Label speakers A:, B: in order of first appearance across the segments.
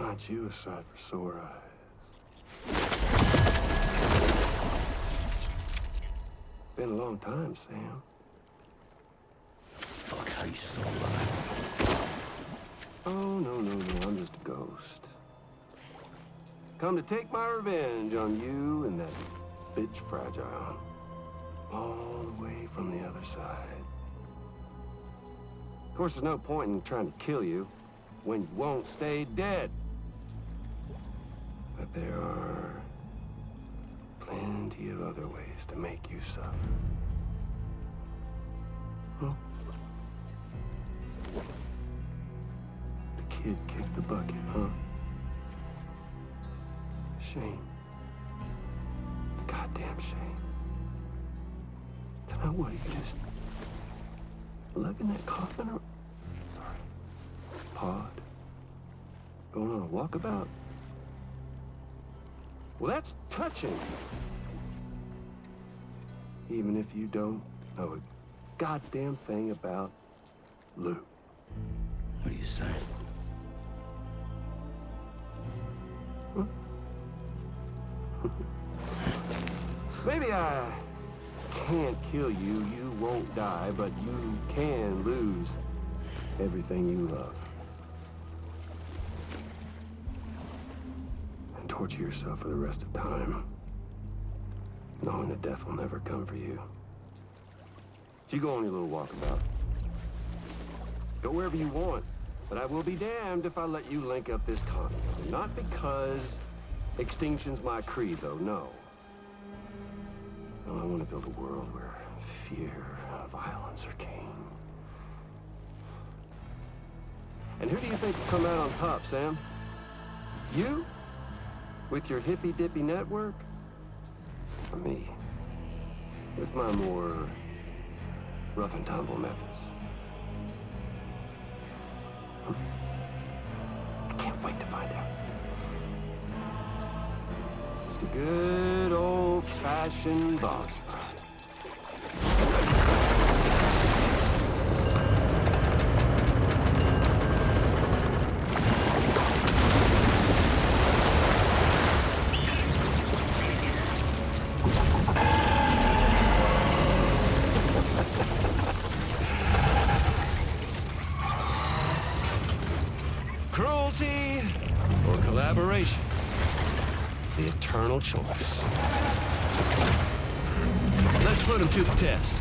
A: Aren't you a sight for sore eyes? Been a long time, Sam.
B: Fuck, how you still alive?
A: Oh, no, I'm just a ghost. Come to take my revenge on you and that bitch Fragile. All the way from the other side. Of course, there's no point in trying to kill you when you won't stay dead. But there are plenty of other ways to make you suffer. Huh? The kid kicked the bucket, huh? Shame. Goddamn shame. Tonight, what, are you just lugging that coffin or... pod? Going on a walkabout? Well, that's touching. Even if you don't know a goddamn thing about Lou.
B: What are you saying?
A: Huh? Maybe I can't kill you, you won't die, but you can lose everything you love. And torture yourself for the rest of time, knowing that death will never come for you. So you go on your little walkabout. Go wherever you want, but I will be damned if I let you link up this continent. Not because extinction's my creed, though, no. No, I want to build a world where fear and violence are king. And who do you think will come out on top, Sam? You? With your hippy-dippy network? Or me? With my more rough and tumble methods? I can't wait to find out. Just a good old-fashioned boss fight. Cruelty or collaboration? The eternal choice. Let's put him to the test.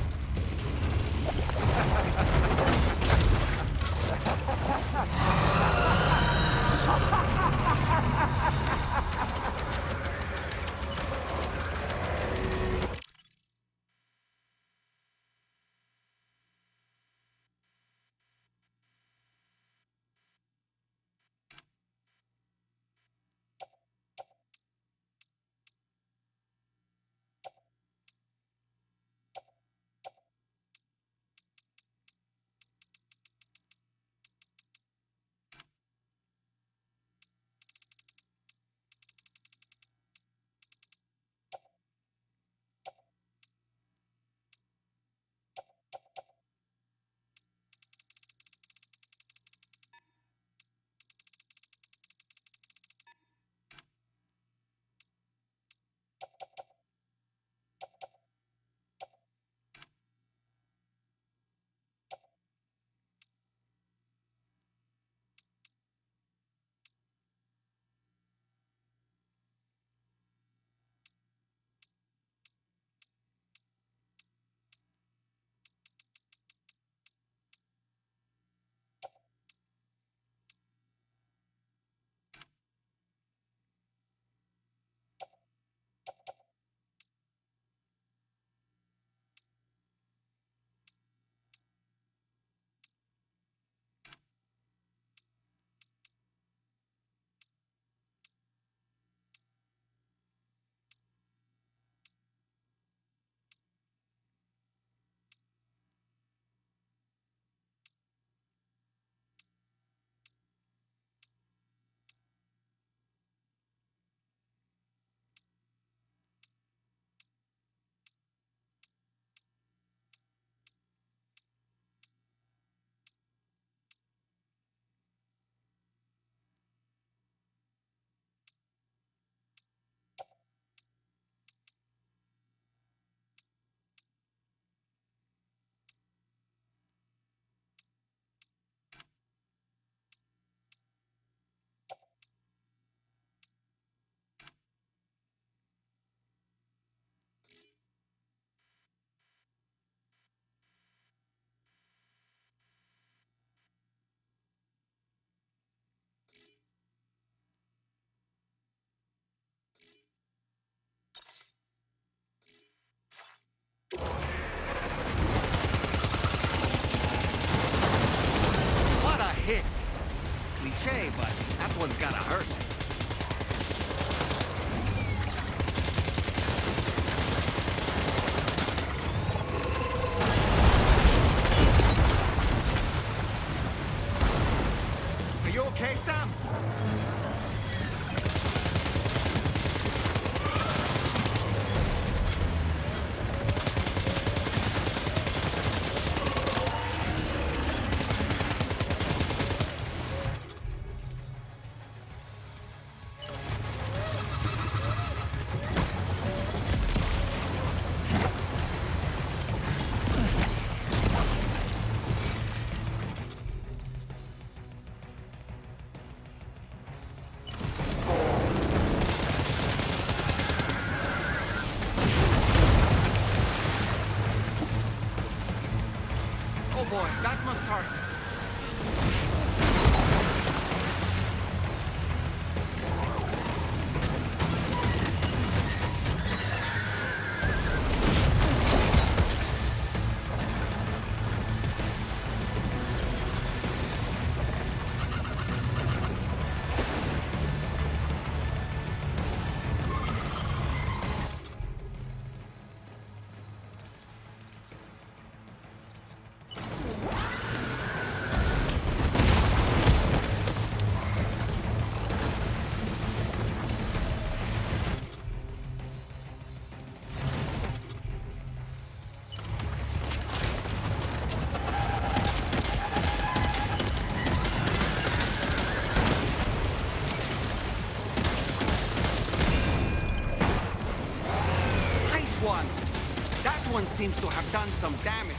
C: boy, that must hurt. One. That one seems to have done some damage.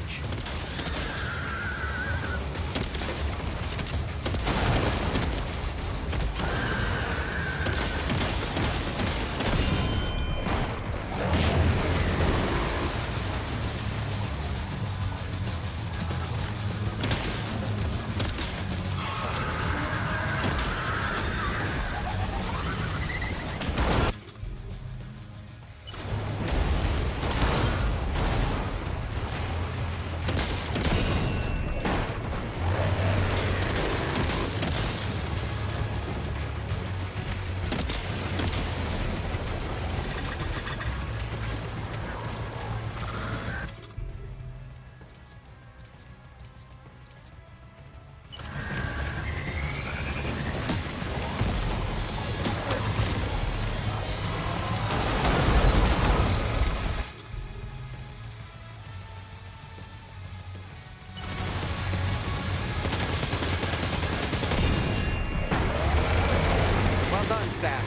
C: Sam.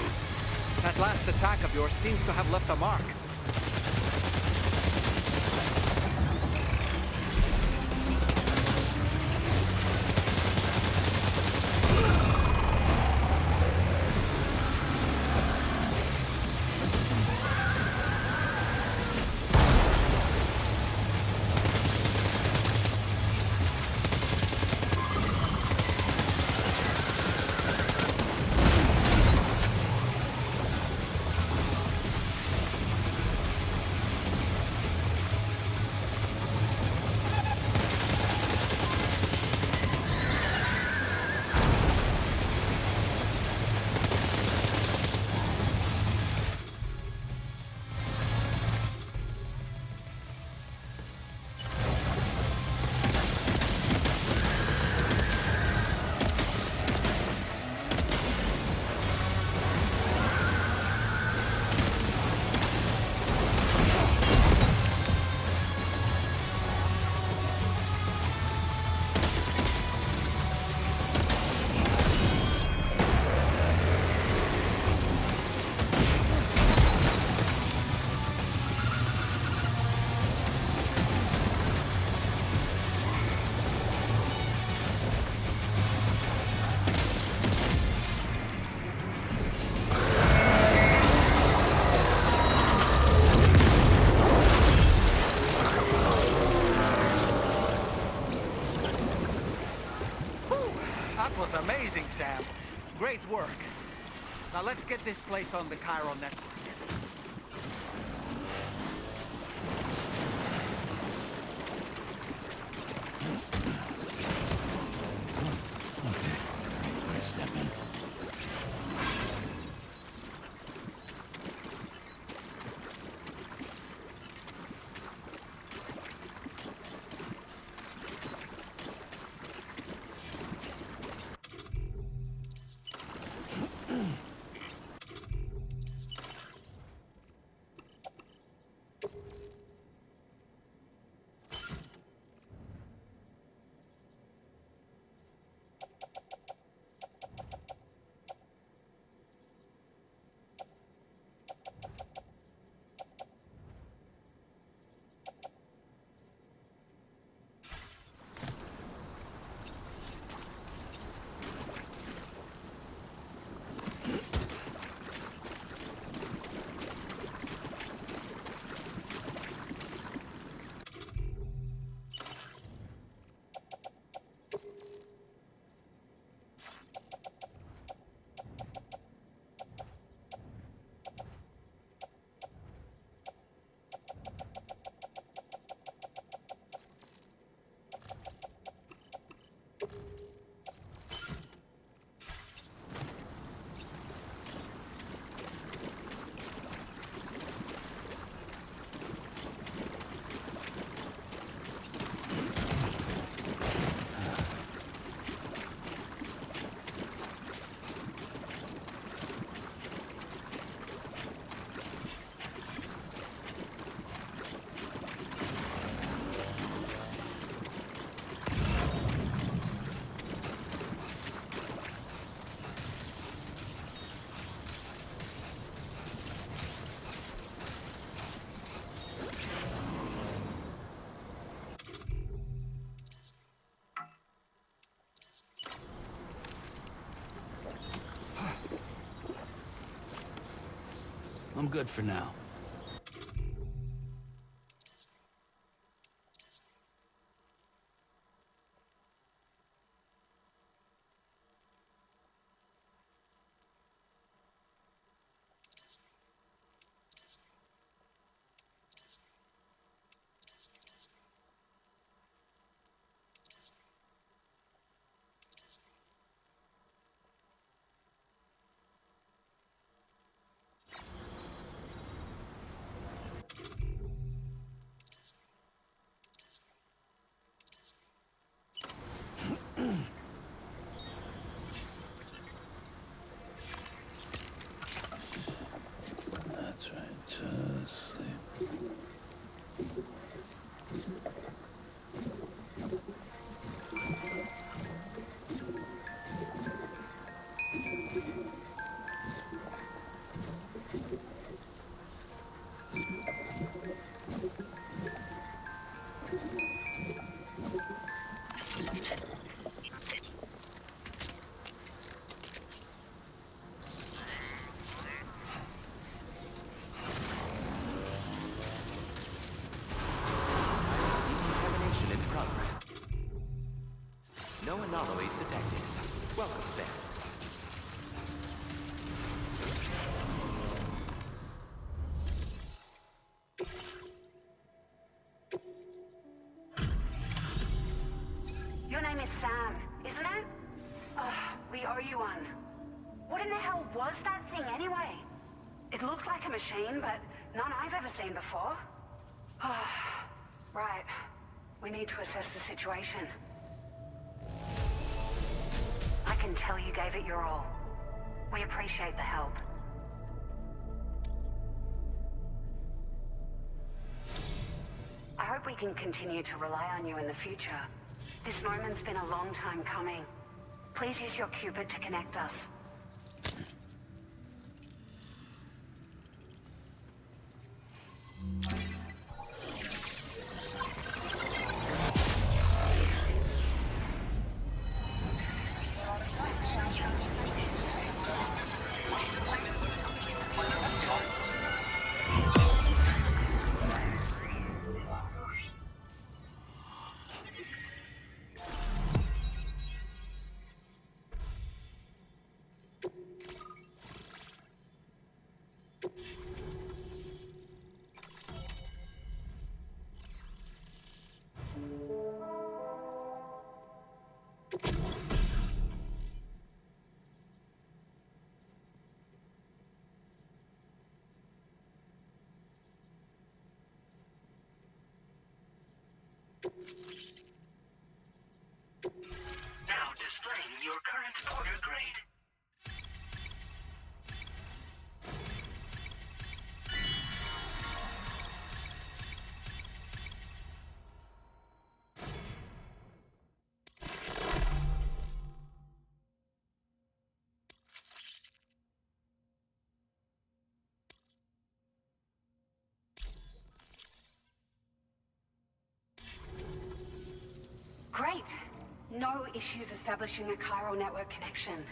C: That last attack of yours seems to have left a mark. That was amazing, Sam. Great work. Now let's get this place on the Chiron network.
B: I'm good for now. That's right, just sleep.
D: Decontamination in progress. No anomalies detected. Welcome, Sam.
E: Your name is Sam, isn't it? We owe you one. What in the hell was that thing anyway? It looked like a machine, but none I've ever seen before. Right. We need to assess the situation. I can tell you gave it your all. We appreciate the help. I hope we can continue to rely on you in the future. This moment's been a long time coming. Please use your Cupid to connect us.
F: Now displaying your current order grade.
E: Great. No issues establishing a chiral network connection.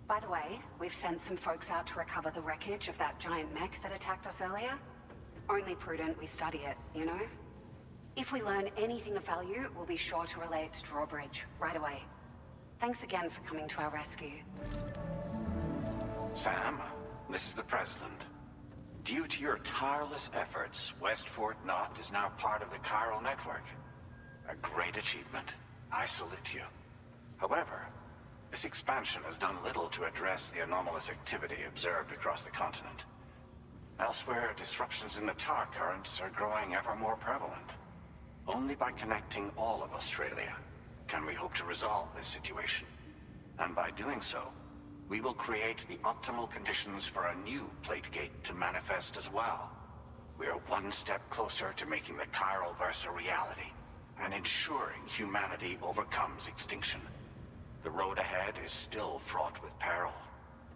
E: By the way, we've sent some folks out to recover the wreckage of that giant mech that attacked us earlier. Only prudent we study it, you know? If we learn anything of value, we'll be sure to relay it to Drawbridge right away. Thanks again for coming to our rescue.
G: Sam, this is the President. Due to your tireless efforts, West Fort Knot is now part of the chiral network. A great achievement. I salute you. However, this expansion has done little to address the anomalous activity observed across the continent. Elsewhere, disruptions in the tar currents are growing ever more prevalent. Only by connecting all of Australia can we hope to resolve this situation. And by doing so, we will create the optimal conditions for a new Plategate to manifest as well. We are one step closer to making the chiral verse a reality, and ensuring humanity overcomes extinction. The road ahead is still fraught with peril,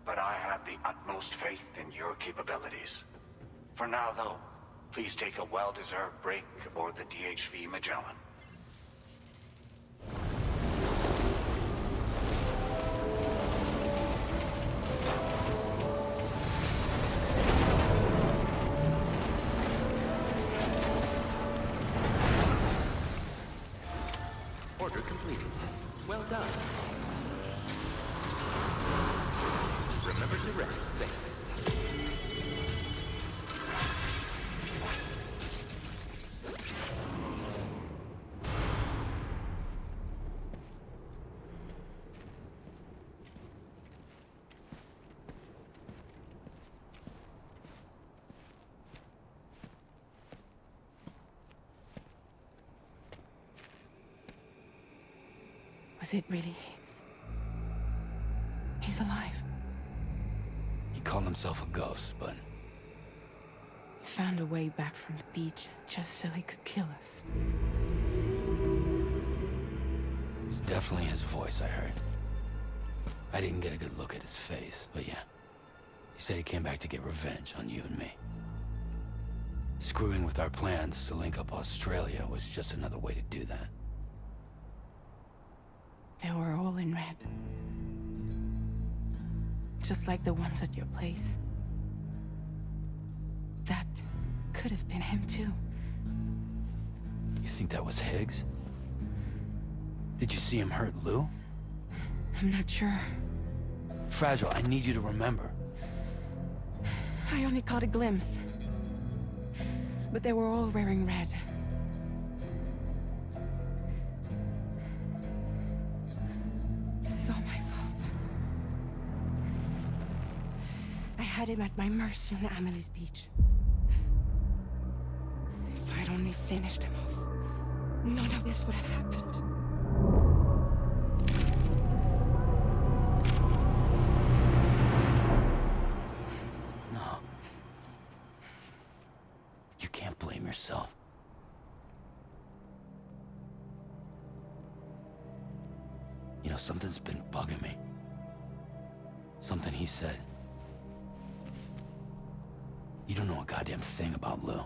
G: but I have the utmost faith in your capabilities. For now, though, please take a well-deserved break aboard the DHV Magellan.
D: almost safe.
H: Was it really Higgs? He's alive.
B: He called himself a ghost, but
H: He found a way back from the beach just so he could kill us.
B: it was definitely his voice I heard. I didn't get a good look at his face, but yeah. He said he came back to get revenge on you and me. Screwing with our plans to link up Australia was just another way to do that.
H: They were all in red. Just like the ones at your place. That could have been him too.
B: You think that was Higgs? Did you see him hurt Lou?
H: I'm not sure.
B: Fragile, I need you to remember.
H: I only caught a glimpse. But they were all wearing red. This is all my fault. I had him at my mercy on Amelie's beach. If I'd only finished him off, none of this would have happened.
B: No. You can't blame yourself. You know, something's been bugging me. Something he said. You don't know a goddamn thing about Lou.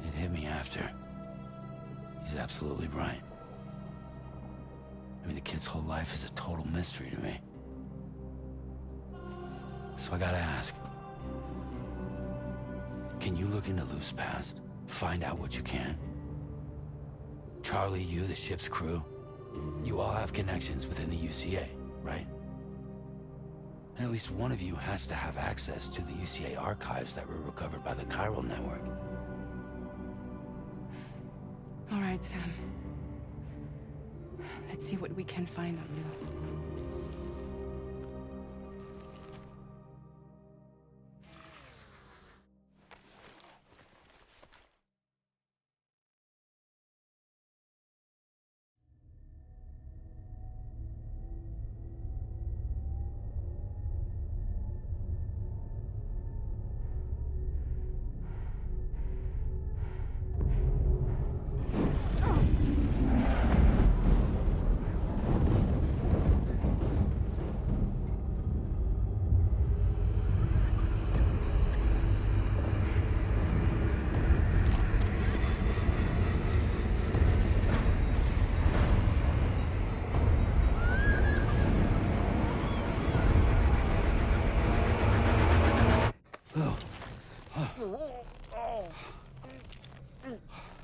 B: It hit me after. He's absolutely right. I mean, the kid's whole life is a total mystery to me. So I gotta ask. Can you look into Lou's past? Find out what you can? Charlie, you, the ship's crew, you all have connections within the UCA, right? And at least one of you has to have access to the UCA archives that were recovered by the Chiral Network.
H: All right, Sam. Let's see what we can find on Lou.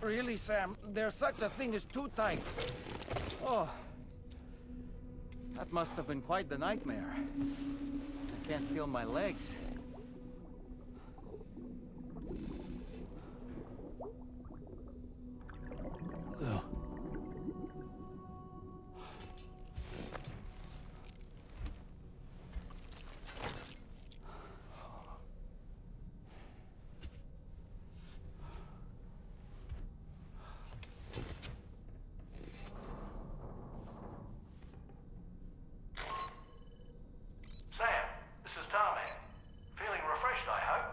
C: Really, Sam? There's such a thing as too tight. Oh. That must have been quite the nightmare. I can't feel my legs.
B: Lou.
F: Sam, this is Tarman. Feeling refreshed, I hope?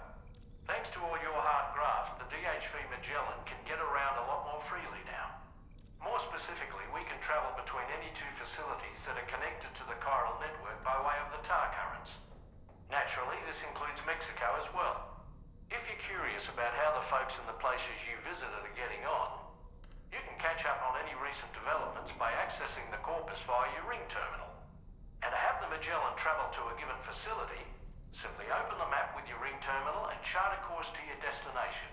F: Thanks to all your hard graft, the DHV Magellan can get around a lot more freely now. More specifically, we can travel between any two facilities that are connected to the chiral network by way of the tar currents. Naturally, this includes Mexico as well. If you're curious about how the folks in the places you visited are getting on, you can catch up on any recent developments by accessing the Corpus via your ring terminal. And to have the Magellan travel to a given facility, simply open the map with your ring terminal and chart a course to your destination.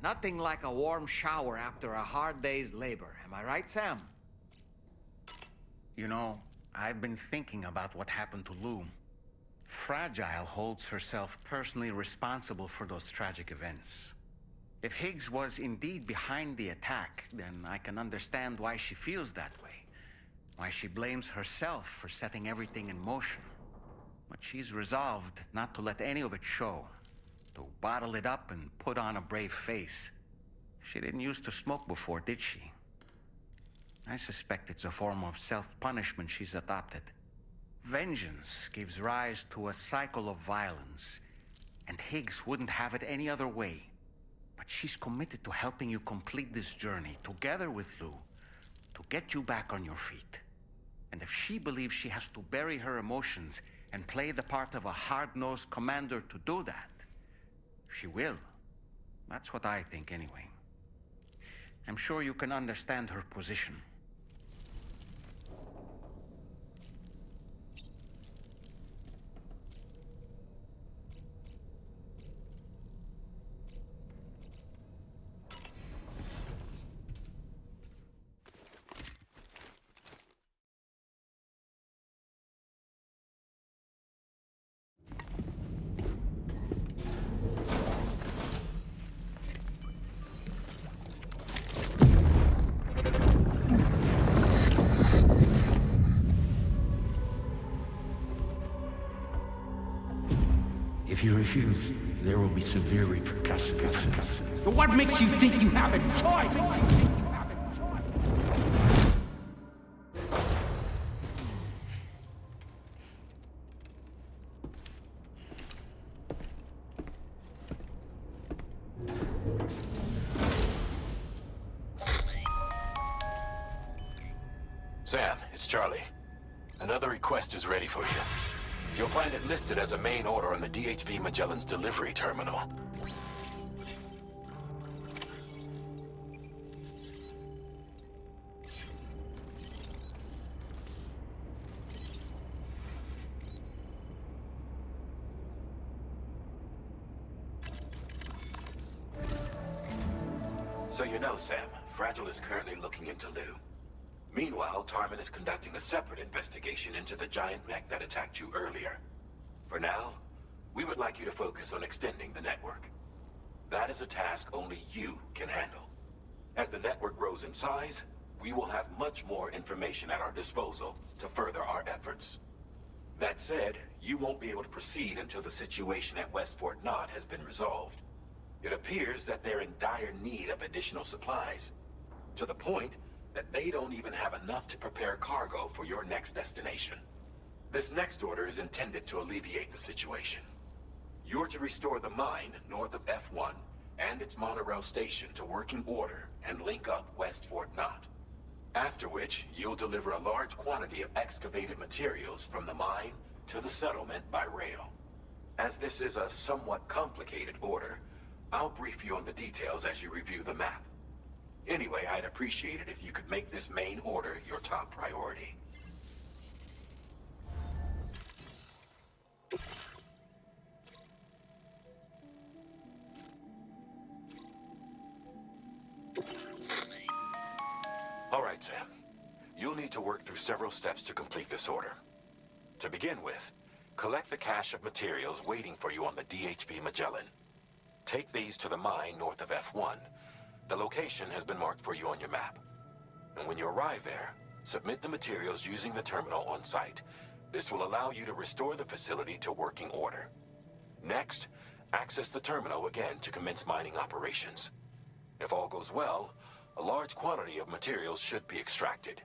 C: Nothing like a warm shower after a hard day's labor. Am I right, Sam? You know, I've been thinking about what happened to Lou. Fragile holds herself personally responsible for those tragic events. If Higgs was indeed behind the attack, then I can understand why she feels that way. Why she blames herself for setting everything in motion. But she's resolved not to let any of it show. To bottle it up and put on a brave face. She didn't used to smoke before, did she? I suspect it's a form of self-punishment she's adopted. Vengeance gives rise to a cycle of violence, and Higgs wouldn't have it any other way. But she's committed to helping you complete this journey, together with Lou, to get you back on your feet. And if she believes she has to bury her emotions and play the part of a hard-nosed commander to do that, she will. That's what I think, anyway. I'm sure you can understand her position.
D: If you refuse, there will be severe repercussions.
I: But what makes you think you have a choice?
A: Sam, it's Charlie. Another request is ready for you. You'll find it listed as a main order on the DHV Magellan's delivery terminal. So you know, Sam, Fragile is currently looking into Lou. Meanwhile, Tarman is conducting a separate investigation into the giant mech that attacked you earlier. For now, we would like you to focus on extending the network. That is a task only you can handle. As the network grows in size, we will have much more information at our disposal to further our efforts. That said, you won't be able to proceed until the situation at West Fort Knott has been resolved. It appears that they're in dire need of additional supplies, to the point that they don't even have enough to prepare cargo for your next destination. This next order is intended to alleviate the situation. You're to restore the mine north of F1 and its monorail station to working order and link up West Fort Knott. After which, you'll deliver a large quantity of excavated materials from the mine to the settlement by rail. As this is a somewhat complicated order, I'll brief you on the details as you review the map. Anyway, I'd appreciate it if you could make this main order your top priority. All right, Sam. You'll need to work through several steps to complete this order. To begin with, collect the cache of materials waiting for you on the DHV Magellan. Take these to the mine north of F1. The location has been marked for you on your map. And when you arrive there, submit the materials using the terminal on site. This will allow you to restore the facility to working order. Next, access the terminal again to commence mining operations. If all goes well, a large quantity of materials should be extracted.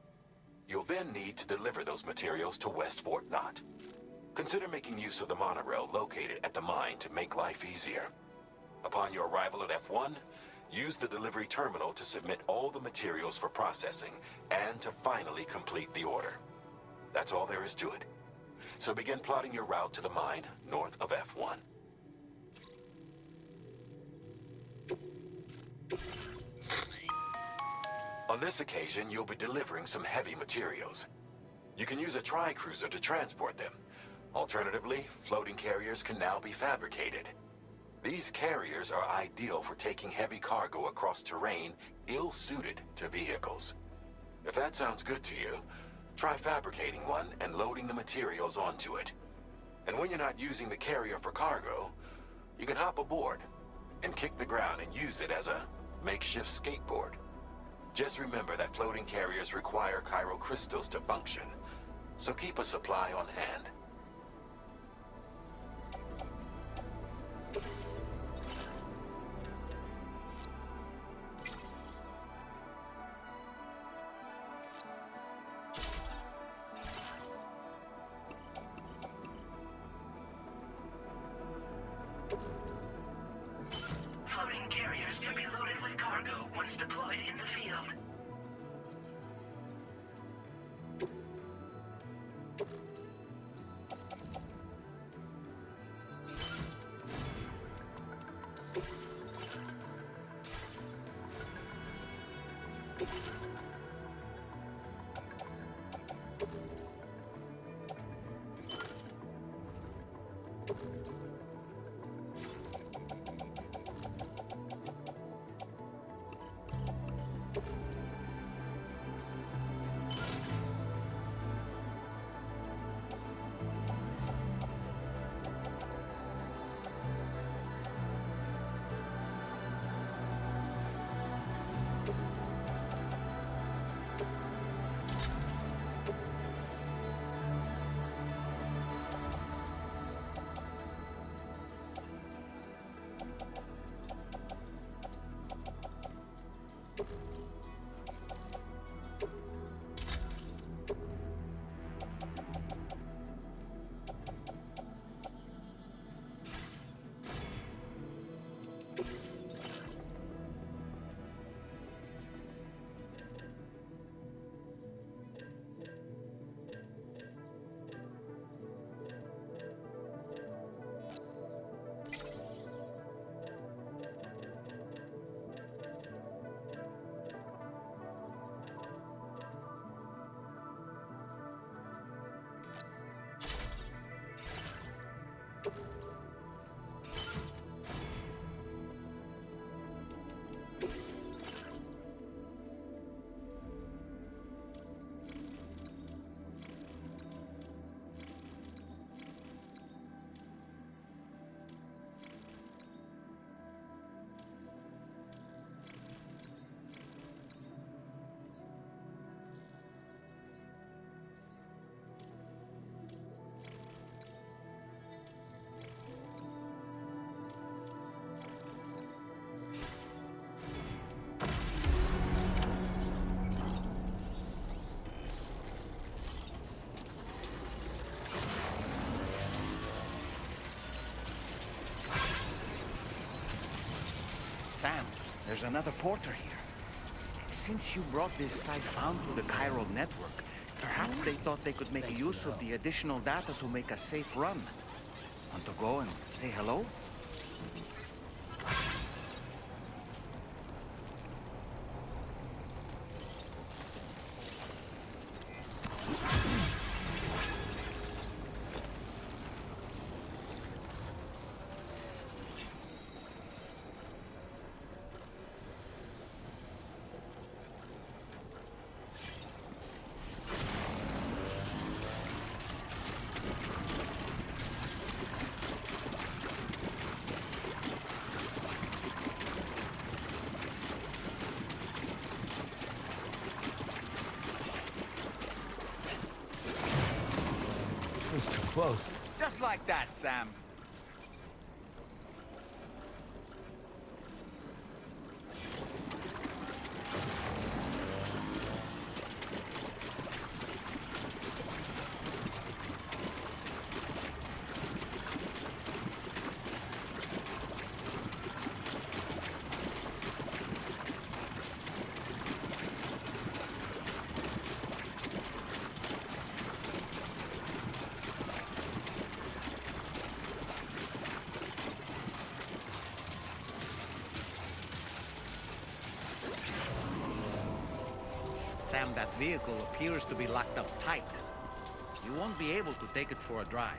A: You'll then need to deliver those materials to West Fort Knott. Consider making use of the monorail located at the mine to make life easier. Upon your arrival at F1, use the delivery terminal to submit all the materials for processing and to finally complete the order. That's all there is to it. So begin plotting your route to the mine north of F1. On this occasion, you'll be delivering some heavy materials. You can use a tri-cruiser to transport them. Alternatively, floating carriers can now be fabricated.
J: These carriers are ideal for taking heavy cargo across terrain ill-suited to vehicles. If that sounds good to you, try fabricating one and loading the materials onto it. And when you're not using the carrier for cargo, you can hop aboard and kick the ground and use it as a makeshift skateboard. Just remember that floating carriers require chiral crystals to function, so keep a supply on hand.
K: Floating carriers can be loaded with cargo once deployed in the field.
C: Sam, there's another porter here. Since you brought this site onto the chiral network, perhaps they thought they could make use of the additional data to make a safe run. Want to go and say hello?
B: Close.
C: Just like that, Sam. Sam, that vehicle appears to be locked up tight. You won't be able to take it for a drive.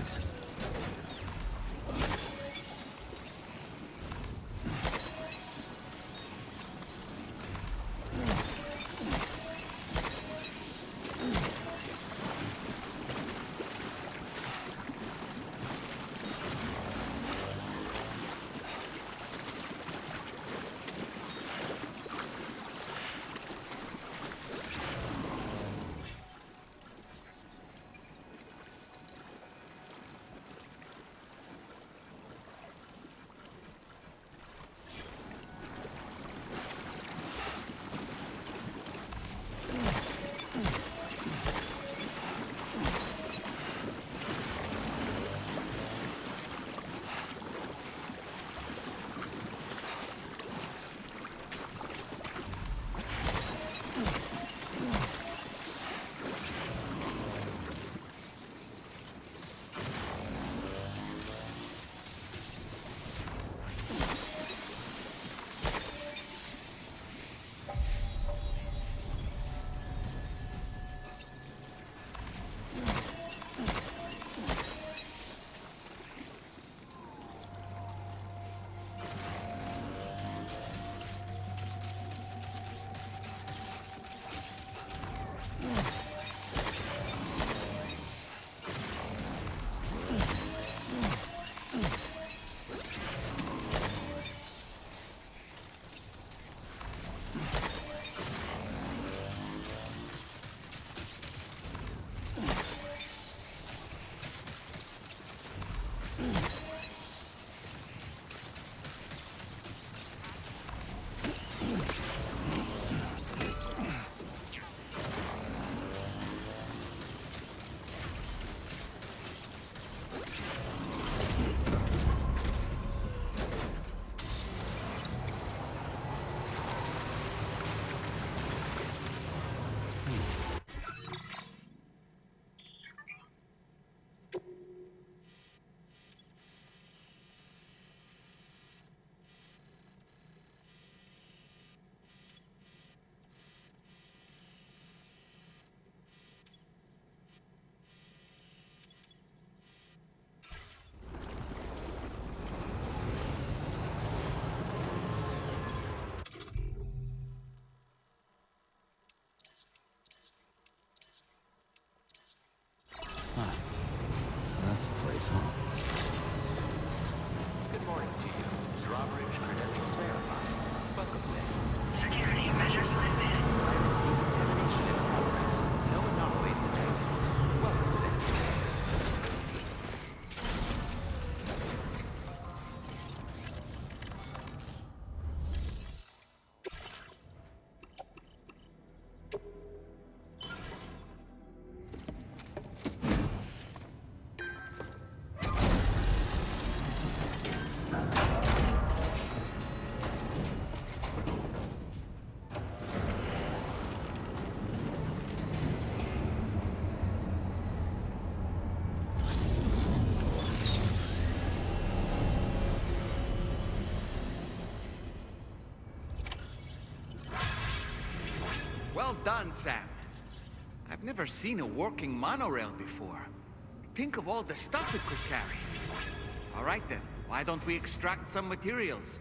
B: Thanks. That's the place, huh?
F: Good morning to you. Drawbridge credentials verified. Welcome, Sam.
K: Security measures lifted.
F: Decontamination in progress. No anomalies detected. Welcome, Sam.
C: Well done, Sam. I've never seen a working monorail before. Think of all the stuff it could carry. All right then, why don't we extract some materials?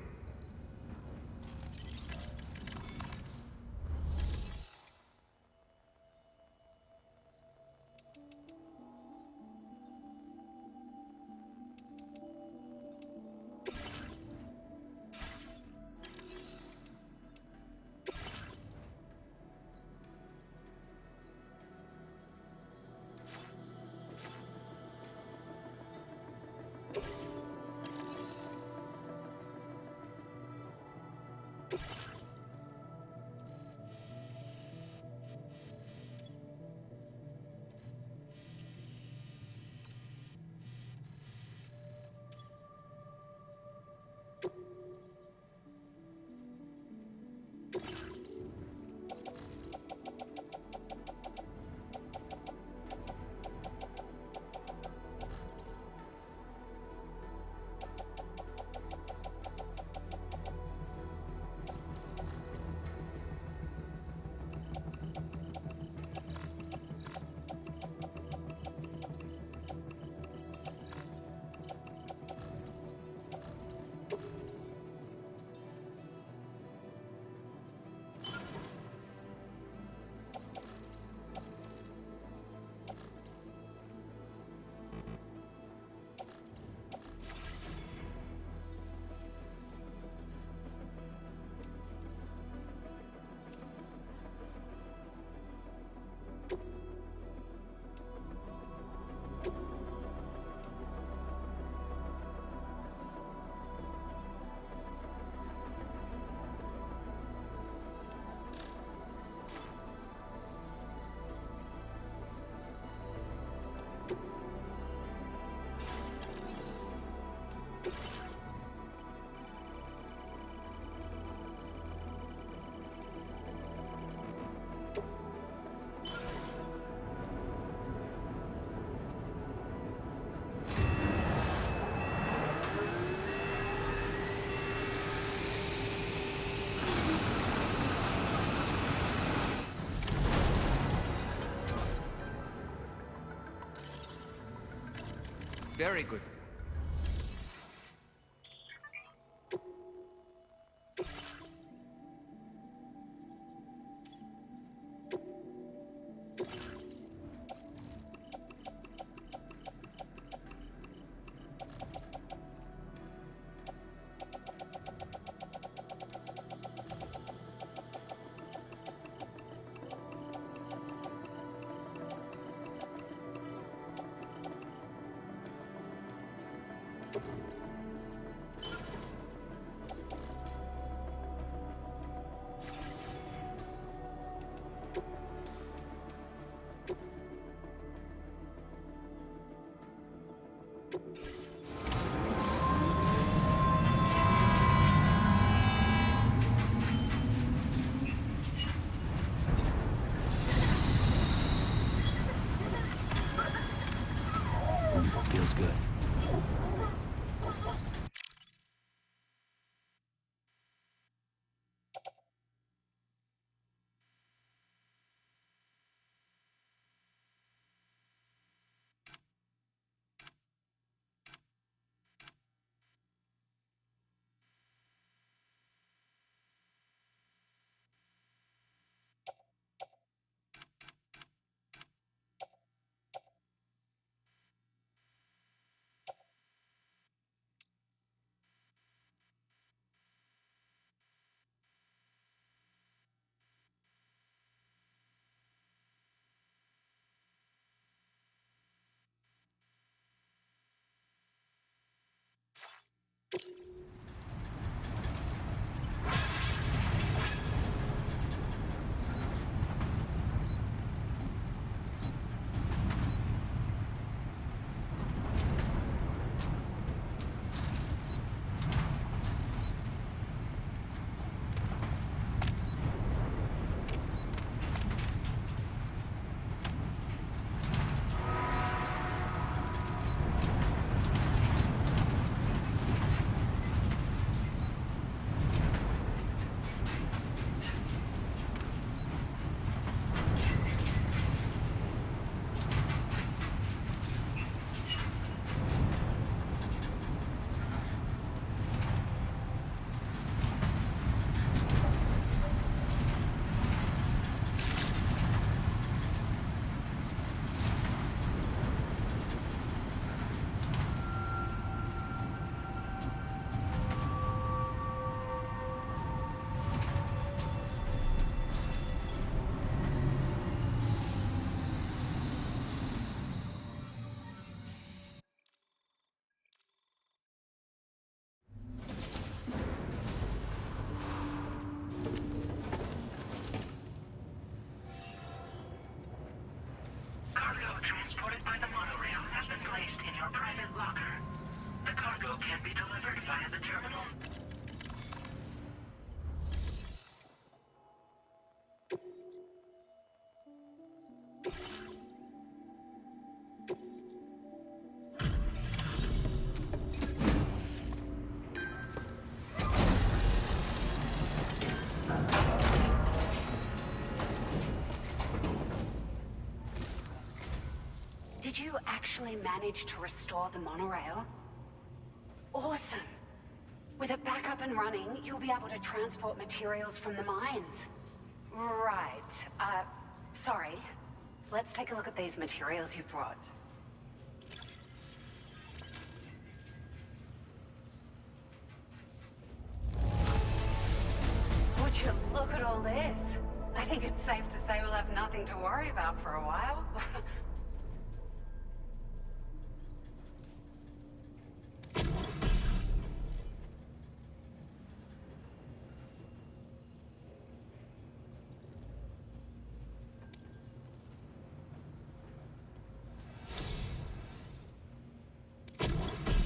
C: Very good.
B: Feels good.
K: Cargo transported by the monorail has been placed in your private locker. The cargo can be delivered via the terminal.
E: Did you actually manage to restore the monorail? Awesome! With it back up and running, you'll be able to transport materials from the mines. Right. Sorry. Let's take a look at these materials you brought. Would you look at all this? I think it's safe to say we'll have nothing to worry about for a while.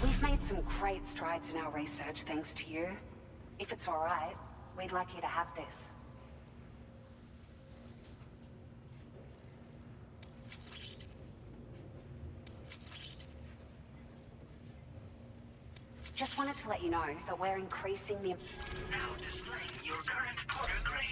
E: We've made some great strides in our research thanks to you. If it's all right, we'd like you to have this. Just wanted to let you know that we're increasing the...
K: Now displaying your current quarter grade.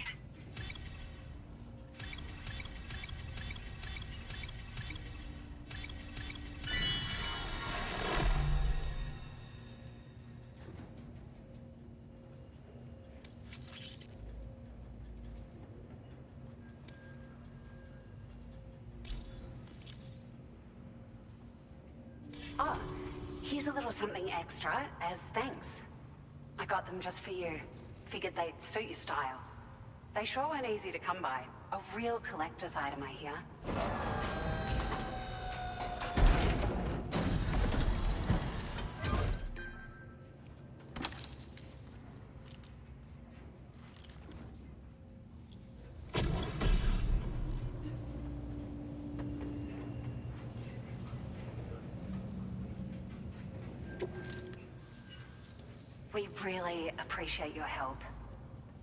E: Oh, here's a little something extra as thanks. I got them just for you. Figured they'd suit your style. They sure weren't easy to come by. A real collector's item, I hear. We really appreciate your help.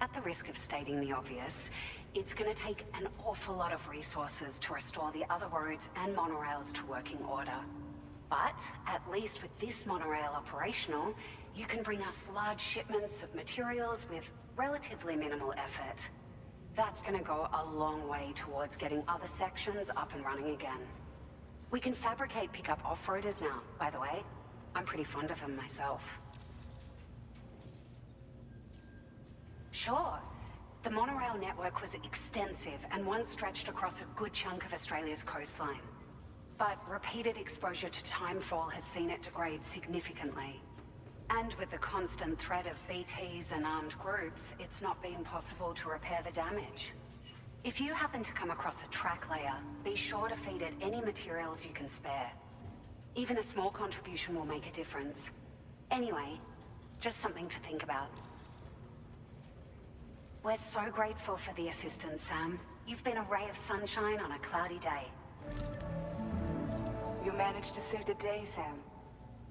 E: At the risk of stating the obvious, it's gonna take an awful lot of resources to restore the other roads and monorails to working order. But at least with this monorail operational, you can bring us large shipments of materials with relatively minimal effort. That's gonna go a long way towards getting other sections up and running again. We can fabricate pickup off-roaders now, by the way. I'm pretty fond of them myself. Sure. The monorail network was extensive and once stretched across a good chunk of Australia's coastline. But repeated exposure to timefall has seen it degrade significantly. And with the constant threat of BTs and armed groups, it's not been possible to repair the damage. If you happen to come across a track layer, be sure to feed it any materials you can spare. Even a small contribution will make a difference. Anyway, just something to think about. We're so grateful for the assistance, Sam. You've been a ray of sunshine on a cloudy day.
L: You managed to save the day, Sam.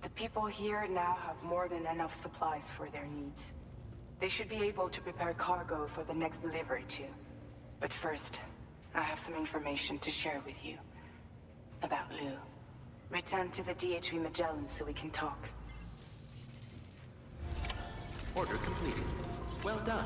L: The people here now have more than enough supplies for their needs. They should be able to prepare cargo for the next delivery too. But first, I have some information to share with you. About Lou. Return to the DHV Magellan so we can talk.
I: Order completed. Well done.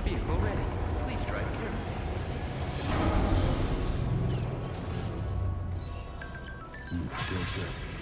I: Vehicle ready. Please drive carefully.
B: Feels good.